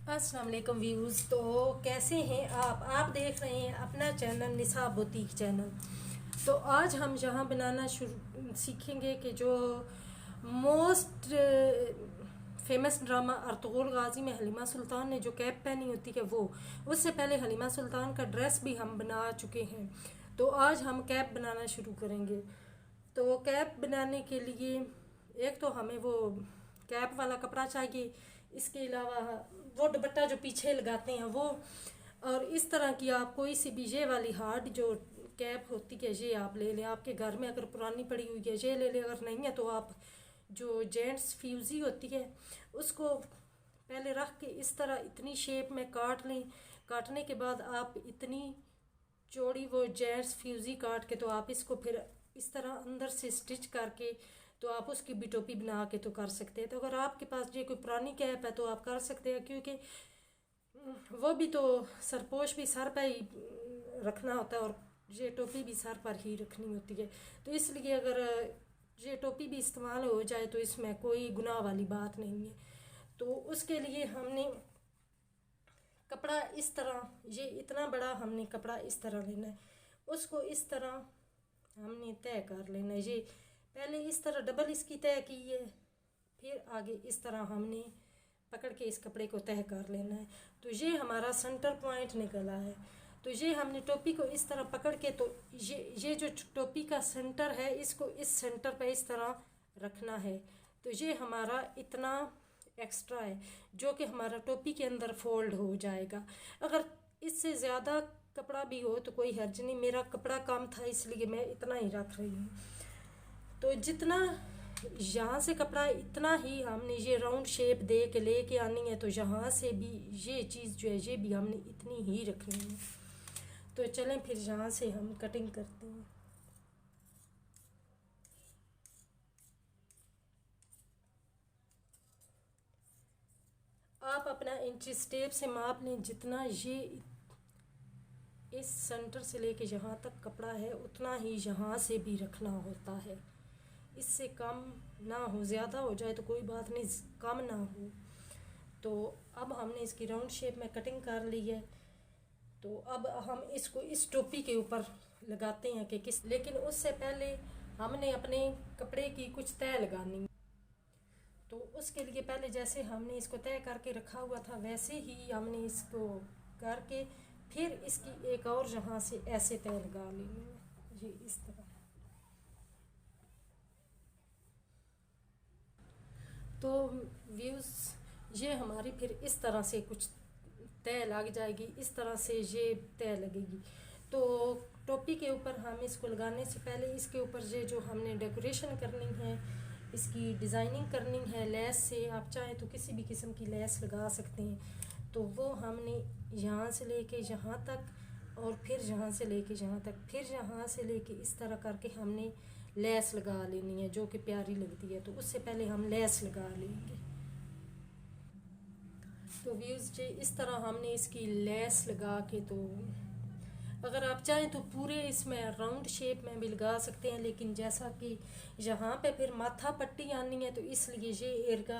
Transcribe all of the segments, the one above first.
अस्सलाम वालेकुम व्यूज़। तो कैसे हैं आप देख रहे हैं अपना चैनल निसा बुटीक चैनल। तो आज हम यहाँ बनाना शुरू सीखेंगे कि जो मोस्ट फेमस ड्रामा अर्तुगरुल गाजी में हलीमा सुल्तान ने जो कैप पहनी होती है वो, उससे पहले हलीमा सुल्तान का ड्रेस भी हम बना चुके हैं। तो आज हम कैप बनाना शुरू करेंगे। तो कैप बनाने के लिए एक तो हमें वो कैप वाला कपड़ा चाहिए, इसके अलावा वो दुपट्टा जो पीछे लगाते हैं वो, और इस तरह की आप कोई सी भी ये वाली हार्ड जो कैप होती है ये आप ले लें। आपके घर में अगर पुरानी पड़ी हुई है ये ले लें, अगर नहीं है तो आप जो जेंट्स फ्यूज़ी होती है उसको पहले रख के इस तरह इतनी शेप में काट लें। काटने के बाद आप इतनी चौड़ी वो जेंट्स फ्यूज़ी काट के तो आप इसको फिर इस तरह अंदर से स्टिच करके तो आप उसकी भी टोपी बना के तो कर सकते हैं। तो अगर आपके पास ये कोई पुरानी कैप है तो आप कर सकते हैं, क्योंकि वो भी तो सरपोश भी सर पर ही रखना होता है और ये टोपी भी सर पर ही रखनी होती है। तो इसलिए अगर ये टोपी भी इस्तेमाल हो जाए तो इसमें कोई गुनाह वाली बात नहीं है। तो उसके लिए हमने कपड़ा इस तरह, ये इतना बड़ा हमने कपड़ा इस तरह लेना है, उसको इस तरह हमने तय कर लेना है। ये पहले इस तरह डबल इसकी तय की है, फिर आगे इस तरह हमने पकड़ के इस कपड़े को तय कर लेना है। तो ये हमारा सेंटर पॉइंट निकला है। तो ये हमने टोपी को इस तरह पकड़ के, तो ये जो टोपी का सेंटर है इसको इस सेंटर पे इस तरह रखना है। तो ये हमारा इतना एक्स्ट्रा है जो कि हमारा टोपी के अंदर फोल्ड हो जाएगा। अगर इससे ज़्यादा कपड़ा भी हो तो कोई हर्ज नहीं, मेरा कपड़ा कम था इसलिए मैं इतना ही रख रही हूँ। तो जितना यहाँ से कपड़ा इतना ही हमने ये राउंड शेप दे के लेके आनी है। तो यहाँ से भी ये चीज़ जो है ये भी हमने इतनी ही रखनी है। तो चलें फिर यहाँ से हम कटिंग करते हैं। आप अपना इंची टेप से माप लें, जितना ये इस सेंटर से लेके यहाँ तक कपड़ा है उतना ही यहाँ से भी रखना होता है। इससे कम ना हो, ज़्यादा हो जाए तो कोई बात नहीं, कम ना हो। तो अब हमने इसकी राउंड शेप में कटिंग कर ली है। तो अब हम इसको इस टोपी के ऊपर लगाते हैं कि किस, लेकिन उससे पहले हमने अपने कपड़े की कुछ तय लगानी। तो उसके लिए पहले जैसे हमने इसको तय करके रखा हुआ था वैसे ही हमने इसको करके फिर इसकी एक और यहाँ से ऐसे तय लगा लेनी है, ये इस तरह। तो व्यूज़ ये हमारी फिर इस तरह से कुछ तय लग जाएगी, इस तरह से ये तय लगेगी। तो टोपी के ऊपर हम इसको लगाने से पहले इसके ऊपर ये जो हमने डेकोरेशन करनी है, इसकी डिज़ाइनिंग करनी है लेस से, आप चाहें तो किसी भी किस्म की लेस लगा सकते हैं। तो वो हमने यहाँ से लेके यहाँ तक और फिर यहाँ से लेके यहाँ तक, फिर यहाँ से लेके इस तरह करके हमने लेस लगा लेनी है जो कि प्यारी लगती है। तो उससे पहले हम लेस लगा लेंगे। तो व्यूज़ जी इस तरह हमने इसकी लेस लगा के, तो अगर आप चाहें तो पूरे इसमें राउंड शेप में भी लगा सकते हैं, लेकिन जैसा कि यहाँ पे फिर माथा पट्टी आनी है तो इसलिए ये एरिया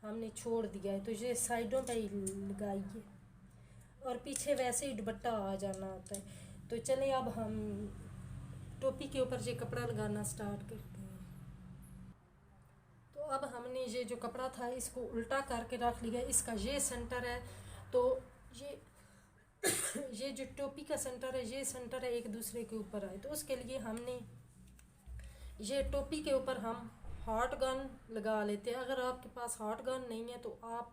हमने छोड़ दिया है। तो ये साइडों पे ही लगाइए और पीछे वैसे ही दुपट्टा आ जाना होता है। तो चलें अब हम टोपी के ऊपर ये कपड़ा लगाना स्टार्ट करते हैं। तो अब हमने ये जो कपड़ा था इसको उल्टा करके रख लिया, इसका ये सेंटर है। तो ये जो टोपी का सेंटर है ये सेंटर है एक दूसरे के ऊपर आए। तो उसके लिए हमने ये टोपी के ऊपर हम हॉट गन लगा लेते हैं। अगर आपके पास हॉट गन नहीं है तो आप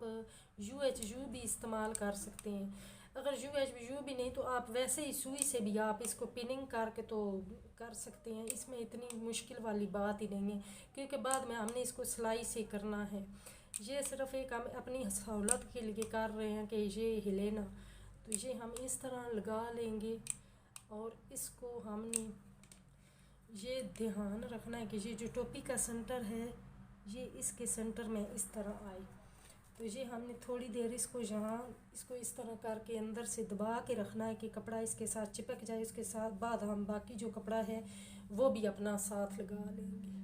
UHU भी इस्तेमाल कर सकते हैं। अगर UHU भी नहीं तो आप वैसे ही सुई से भी आप इसको पिनिंग करके तो कर सकते हैं। इसमें इतनी मुश्किल वाली बात ही नहीं है, क्योंकि बाद में हमने इसको सिलाई से करना है। ये सिर्फ एक हम अपनी सहूलत के लिए कर रहे हैं कि ये हिले ना। तो ये हम इस तरह लगा लेंगे और इसको हमने ये ध्यान रखना है कि ये जो टोपी का सेंटर है ये इसके सेंटर में इस तरह आए। तो ये हमने थोड़ी देर इसको इसको इस तरह करके अंदर से दबा के रखना है कि कपड़ा इसके साथ चिपक जाए। उसके साथ बाद हम बाकी जो कपड़ा है वो भी अपना साथ लगा लेंगे।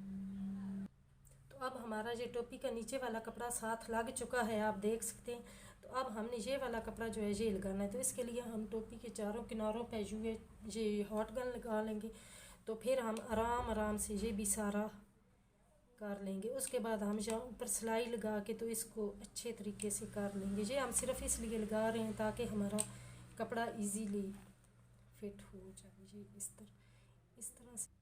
तो अब हमारा ये टोपी का नीचे वाला कपड़ा साथ लग चुका है, आप देख सकते हैं। तो अब हमने ये वाला कपड़ा जो है ये लगाना है। तो इसके लिए हम टोपी के चारों किनारों पे ये हॉट गन लगा लेंगे। तो फिर हम आराम आराम से ये भी सारा कर लेंगे। उसके बाद हम यहाँ ऊपर सिलाई लगा के तो इसको अच्छे तरीके से कर लेंगे। ये हम सिर्फ इसलिए लगा रहे हैं ताकि हमारा कपड़ा इजीली फिट हो जाए। ये इस तरह से।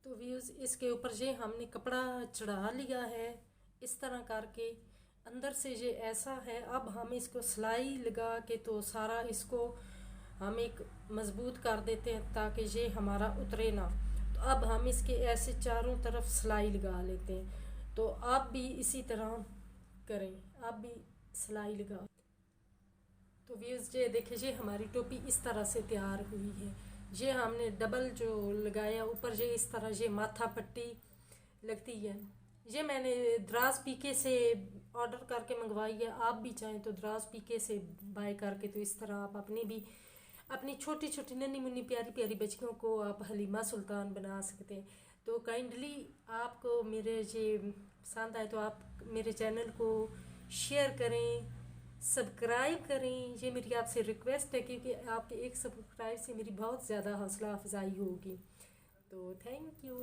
तो व्यूज़ इसके ऊपर ये हमने कपड़ा चढ़ा लिया है इस तरह करके। अंदर से ये ऐसा है। अब हम इसको सिलाई लगा के तो सारा इसको हम एक मजबूत कर देते हैं ताकि ये हमारा उतरे ना। तो अब हम इसके ऐसे चारों तरफ सिलाई लगा लेते हैं। तो आप भी इसी तरह करें, आप भी सिलाई लगा। तो व्यूज़ ये देखिए, ये हमारी टोपी इस तरह से तैयार हुई है। ये हमने डबल जो लगाया ऊपर, ये इस तरह ये माथा पट्टी लगती है। ये मैंने द्रास पीके से ऑर्डर करके मंगवाई है। आप भी चाहें तो द्रास पीके से बाय करके तो इस तरह आप अपनी छोटी छोटी नन्ही मुन्नी प्यारी प्यारी बच्चियों को आप हलीमा सुल्तान बना सकते हैं। तो काइंडली आपको मेरे ये पसंद आए तो आप मेरे चैनल को शेयर करें, सब्सक्राइब करें। ये मेरी आपसे रिक्वेस्ट है क्योंकि आपके एक सब्सक्राइब से मेरी बहुत ज़्यादा हौसला अफजाई होगी। तो थैंक यू।